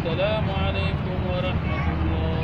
السلام عليكم ورحمة الله.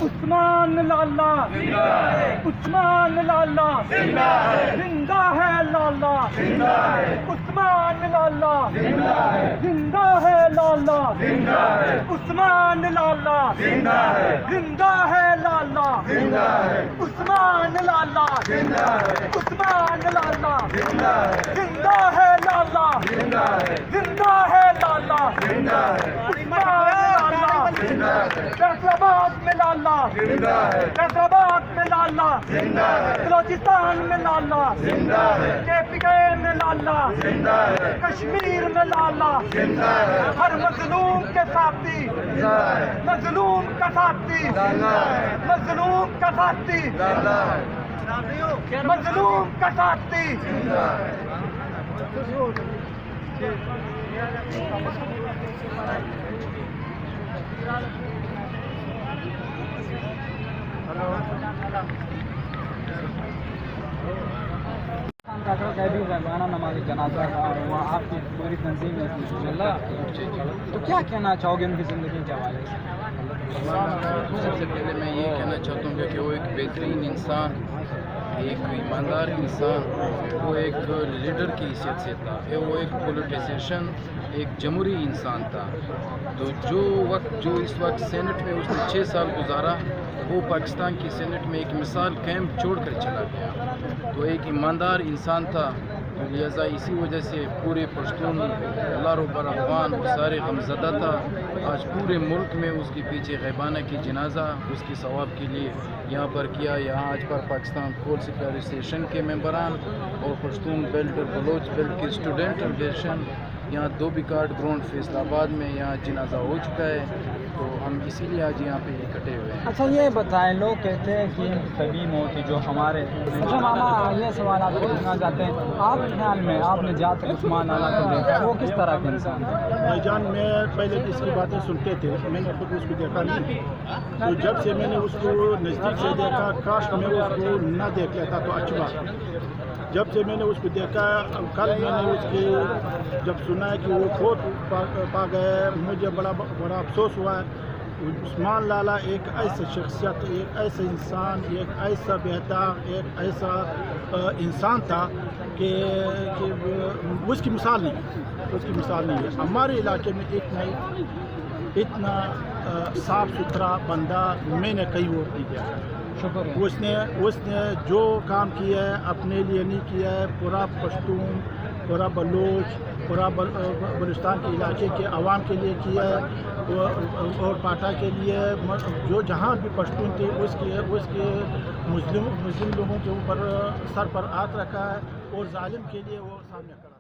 عثمان لالا عثمان لالا زندہ ہے لالا عثمان لالا زندہ ہے لالا عثمان لالا زندہ ہے لالا عثمان لالا عثمان لالا زندہ ہے لالا زندہ ہے لالا فیصلاباد میں لالا فیصلاباد میں لالا بلوچستان میں لالا KPK میں لالا کشمیر میں لالا ہر مظلوم کے ساتھی مظلوم کا ساتھی مظلوم کا ساتھی مظلوم کا ساتھی نماز جنازہ وہاں آپ کی پوری تنظیم ہے تو کیا کہنا چاہو گے ان کی زندگی کے حوالے سے؟ سب سے پہلے میں یہ کہنا چاہتا ہوں کہ وہ ایک بہترین انسان، ایک ایماندار انسان، وہ ایک لیڈر کی حیثیت سے تھا، وہ ایک پولیٹیسین، ایک جمہوری انسان تھا۔ تو جو اس وقت سینٹ میں اس نے 6 سال گزارا، وہ پاکستان کی سینٹ میں ایک مثال کیمپ چھوڑ کر چلا گیا۔ تو ایک ایماندار انسان تھا، لہذا اسی وجہ سے پورے پشتون اللہ رب العالمین وہ سارے غمزدہ تھا۔ آج پورے ملک میں اس کے پیچھے غیبانہ کی جنازہ اس کی ثواب کے لیے یہاں پر کیا۔ یہاں آج پر پاکستان فورس ایسوسیشن کے ممبران اور پشتون بیلٹ اور بلوچ بیلٹ کے اسٹوڈنٹ ایسوسیشن یہاں دو بیکارڈ گراؤنڈ فیصل آباد میں یہاں جنازہ ہو چکا ہے، تو ہم اسی لیے آج یہاں پہ اکٹھے ہوئے ہیں۔ اچھا یہ بتائیں، لوگ کہتے ہیں کہ طبی موت جو ہمارے اچھا ماما یہ سوال آپ سے پوچھنا چاہتے ہیں، آپ کے خیال میں آپ نے جہاں تک عثمان لالا کو دیکھا وہ کس طرح کے انسان ہے؟ بھائی جان میں پہلے اس کی باتیں سنتے تھے، میں نے خود اس کو دیکھا نہیں، تو جب سے میں نے اس کو نزدیک سے دیکھا، کاش میں اس کو نہ دیکھ لیتا تو اچھی بات۔ جب سے میں نے اس کو دیکھا، کل میں نے اس کی جب سنا ہے کہ وہ فوت پا گئے، مجھے بڑا افسوس ہوا ہے۔ عثمان لالا ایک ایسی شخصیت، ایک ایسا انسان، ایک ایسا بہتر، ایک ایسا انسان تھا کہ اس کی مثال نہیں ہے ہمارے علاقے میں اتنا صاف ستھرا بندہ میں نے کئی اور نہیں دیکھا۔ شکر ہے۔ اس نے جو کام کیا ہے اپنے لیے نہیں کیا ہے، پورا پشتون، پورا بلوچ، پورا بلوچستان کے علاقے کے عوام کے لیے کیا ہے، اور پاٹا کے لیے جو جہاں بھی پشتون تھے اس کے مسلم لوگوں کے اوپر سر پر ہاتھ رکھا ہے، اور ظالم کے لیے وہ سامنے کھڑا ہے۔